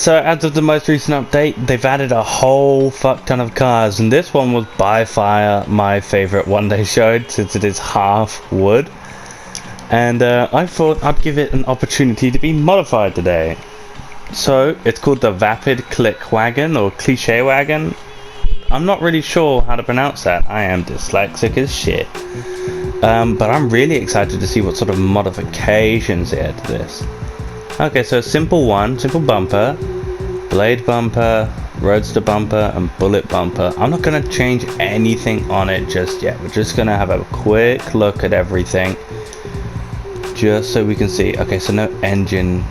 So as of the most recent update, they've added a whole fuck ton of cars, and this one was by far my favourite one they showed, since it is half wood. And I thought I'd give it an opportunity to be modified today. So it's called the Vapid Click Wagon, or Cliche Wagon. I'm not really sure how to pronounce that. I am dyslexic as shit. But I'm really excited to see what sort of modifications they add to this. Okay, so simple bumper, blade bumper, roadster bumper, and bullet bumper. I'm not going to change anything on it just yet. We're just going to have a quick look at everything, just so we can see. Okay, so no engine,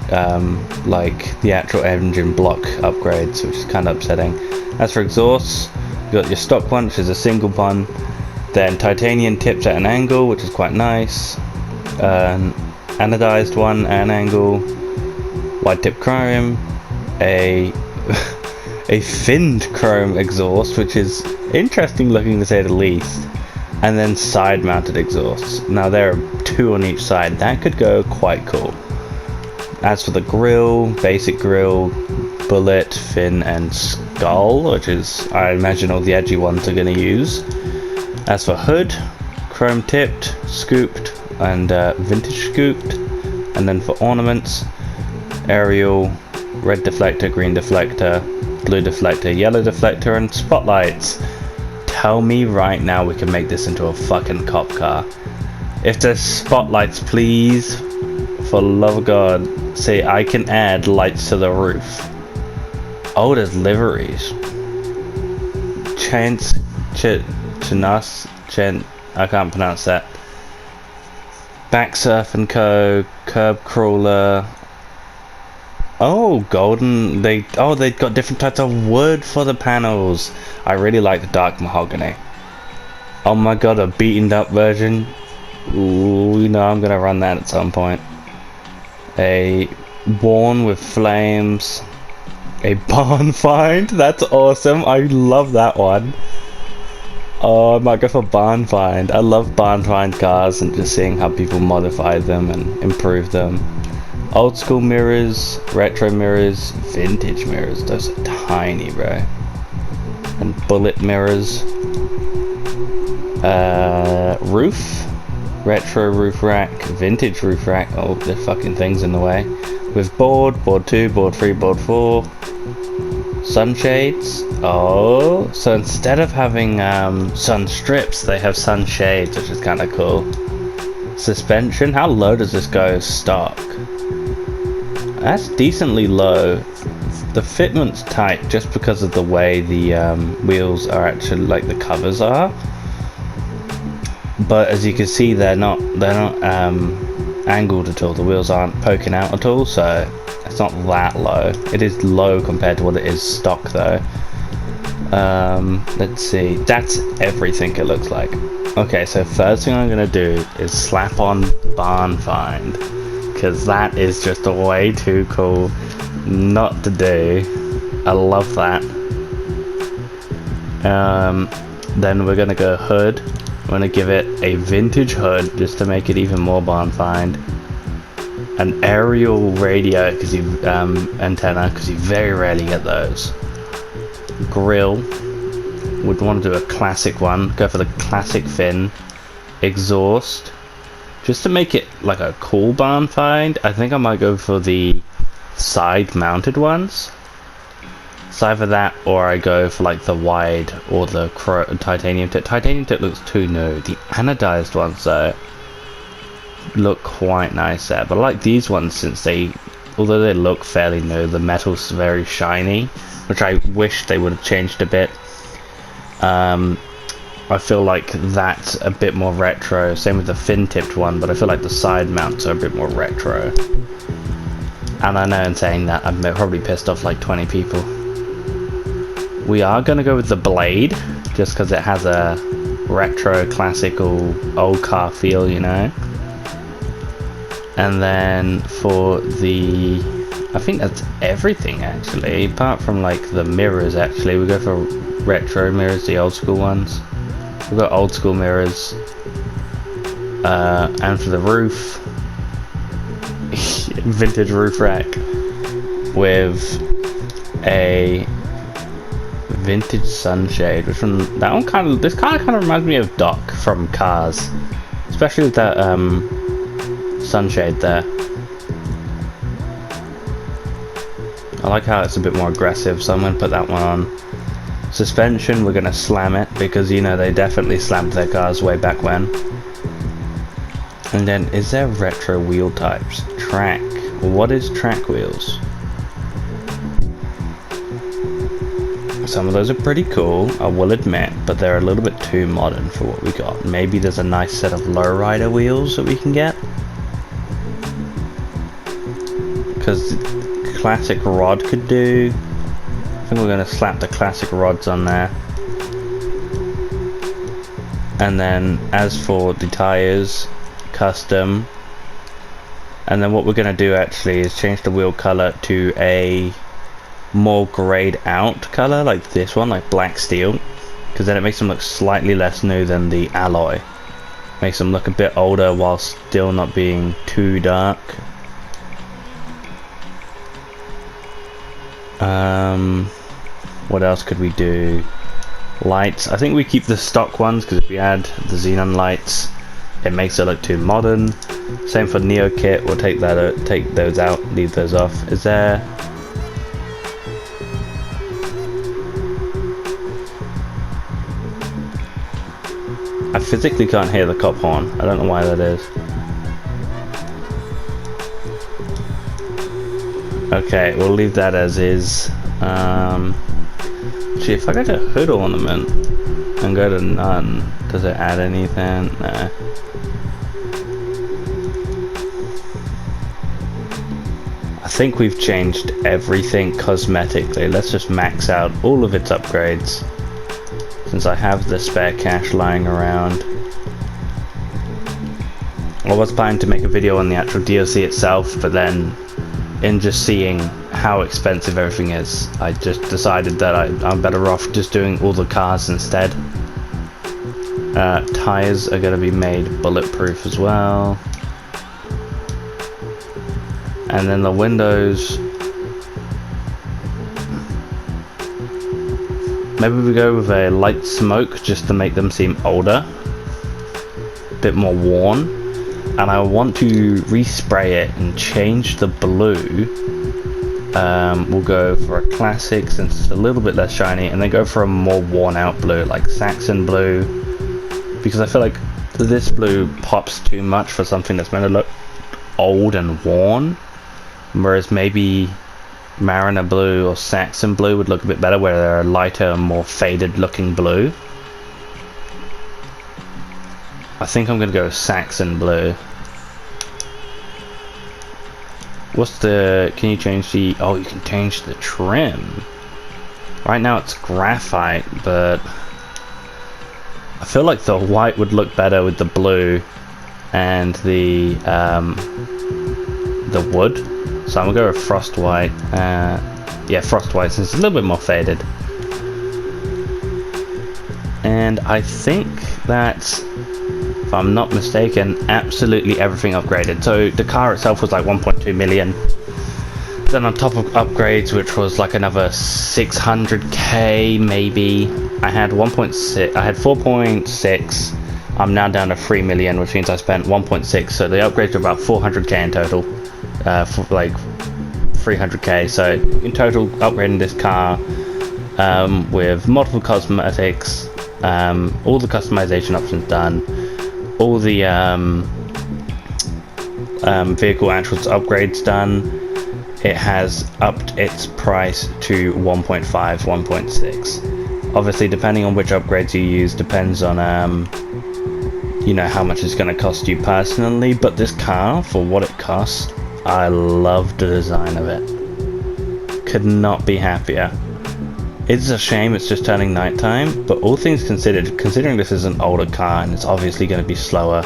like the actual engine block upgrades, which is kind of upsetting. As for exhausts, you got your stock one, which is a single one, then titanium tips at an angle, which is quite nice, anodized one at an angle, wide tip chrome, a finned chrome exhaust, which is interesting looking to say the least, and then side mounted exhausts. Now there are two on each side. That could go quite cool. As for the grille, basic grille, bullet, fin, and skull, which is, I imagine, all the edgy ones are going to use. As for hood, chrome tipped, scooped, and vintage scooped. And then for ornaments, aerial, red deflector, green deflector, blue deflector, yellow deflector, and spotlights. Tell me right now we can make this into a fucking cop car. If there's spotlights, please, for love of God, say I can add lights to the roof. Oh, there's liveries. I can't pronounce that. Back Surf and Co, Curb Crawler. Oh, golden. They've got different types of wood for the panels. I really like the dark mahogany. Oh my god, a beaten up version. Ooh, you know I'm gonna run that at some point. A worn with flames. A barn find. That's awesome. I love that one. Oh, I might go for barn find. I love barn find cars and just seeing how people modify them and improve them. Old school mirrors, retro mirrors, vintage mirrors. Those are tiny, bro. And bullet mirrors. Roof, retro roof rack, vintage roof rack. Oh, the fucking things in the way. With board 2, board 3, board 4. Sunshades. Oh, so instead of having sun strips, they have sunshades, which is kind of cool. Suspension. How low does this go stock? That's decently low. The fitment's tight just because of the way the wheels are actually, like the covers are. But as you can see, they're not angled at all. The wheels aren't poking out at all, so it's not that low. It is low compared to what it is stock though. Let's see. That's everything it looks like. Okay, so first thing I'm gonna do is slap on barn find, because that is just way too cool not to do. I love that. Then we're gonna go hood. I'm gonna give it a vintage hood just to make it even more barn find. An aerial radio antenna, because you very rarely get those. Grill. Would want to do a classic one. Go for the classic fin. Exhaust. Just to make it like a cool barn find, I think I might go for the side mounted ones. It's either that or I go for like the wide or the titanium tip. Titanium tip looks too new. The anodized ones though look quite nice there. But I like these ones since although they look fairly new, the metal's very shiny, which I wish they would have changed a bit. I feel like that's a bit more retro. Same with the fin-tipped one, but I feel like the side mounts are a bit more retro. And I know in saying that, I'm probably pissed off like 20 people. We are going to go with the blade, just because it has a retro, classical, old car feel, you know. And then for the... I think that's everything, actually. Apart from, like, the mirrors, actually. We go for retro mirrors, the old school ones. We've got old school mirrors. And for the roof, vintage roof rack with a vintage sunshade. Which one? That one kind of. This car kind of reminds me of Doc from Cars, especially with that sunshade there. I like how it's a bit more aggressive, so I'm going to put that one on. Suspension, we're going to slam it, because you know they definitely slammed their cars way back when. And then, is there retro wheel types? Track. What is track wheels? Some of those are pretty cool, I will admit, but they're a little bit too modern for what we got. Maybe there's a nice set of lowrider wheels that we can get. Because classic rod could do. I think we're going to slap the classic rods on there. And then as for the tires, custom. And then what we're going to do actually is change the wheel color to a more grayed out color, like this one, like black steel, because then it makes them look slightly less new than the alloy. Makes them look a bit older while still not being too dark. What else could we do? Lights. I think we keep the stock ones, because if we add the xenon lights, it makes it look too modern. Same for Neo Kit. We'll take that, take those out, leave those off. Is there? I physically can't hear the cop horn. I don't know why that is. Okay, we'll leave that as is. Gee, if I go to hood ornament and go to none, does it add anything? Nah. I think we've changed everything cosmetically. Let's just max out all of its upgrades, since I have the spare cash lying around. I was planning to make a video on the actual DLC itself, but then in just seeing how expensive everything is, I just decided that I'm better off just doing all the cars instead. Tires are going to be made bulletproof as well. And then the windows, maybe we go with a light smoke just to make them seem older, a bit more worn. And I want to respray it and change the blue. We'll go for a classic since it's a little bit less shiny, and then go for a more worn out blue like Saxon blue, because I feel like this blue pops too much for something that's meant to look old and worn, whereas maybe Mariner blue or Saxon blue would look a bit better, where they're a lighter, more faded looking blue. I think I'm going to go with Saxon blue. What's the... Can you change the... Oh, you can change the trim. Right now it's graphite, but I feel like the white would look better with the blue and the wood. So I'm going to go with frost white. Yeah, frost white, since it's a little bit more faded. And I think that's, if I'm not mistaken, absolutely everything upgraded. So the car itself was like 1.2 million. Then on top of upgrades, which was like another 600k maybe, I had 1.6. I had 4.6. I'm now down to 3 million, which means I spent 1.6. So the upgrades are about 400k in total, for like 300k. So in total, upgrading this car with multiple cosmetics, all the customization options done, all the vehicle actual upgrades done. It has upped its price to 1.5, 1.6. Obviously, depending on which upgrades you use, depends on you know, how much it's going to cost you personally. But this car, for what it costs, I love the design of it. Could not be happier. It's a shame it's just turning nighttime, but all things considered, considering this is an older car and it's obviously going to be slower,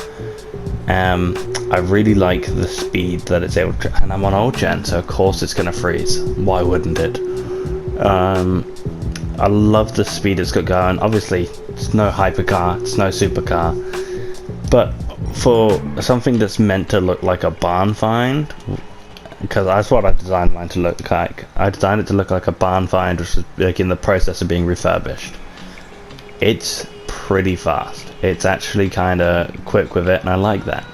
I really like the speed that it's able to, and I'm on old gen, so of course it's going to freeze. Why wouldn't it? I love the speed it's got going. Obviously, it's no hypercar, it's no supercar, but for something that's meant to look like a barn find, because that's what I designed mine to look like. I designed it to look like a barn find, which is like in the process of being refurbished. It's pretty fast. It's actually kind of quick with it, and I like that.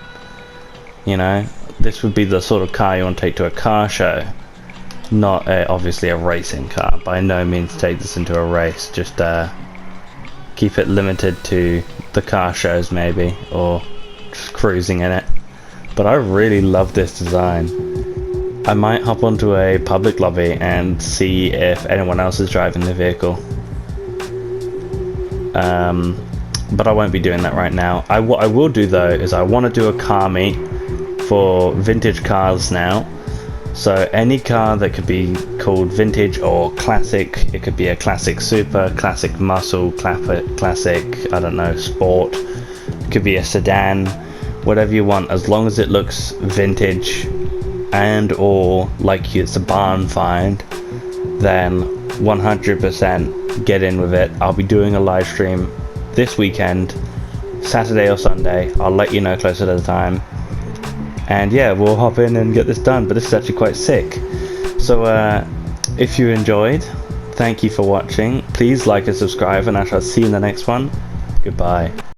You know, this would be the sort of car you want to take to a car show, not obviously a racing car. By no means take this into a race. Just keep it limited to the car shows maybe, or just cruising in it. But I really love this design. I might hop onto a public lobby and see if anyone else is driving the vehicle. But I won't be doing that right now. What I will do though is I want to do a car meet for vintage cars now. So any car that could be called vintage or classic, it could be a classic super, classic muscle, classic, I don't know, sport. It could be a sedan, whatever you want, as long as it looks vintage and or like it's a barn find, then 100% get in with it. I'll be doing a live stream this weekend, Saturday or Sunday. I'll let you know closer to the time. And yeah, we'll hop in and get this done, but this is actually quite sick. So if you enjoyed, thank you for watching. Please like and subscribe, and I shall see you in the next one. Goodbye.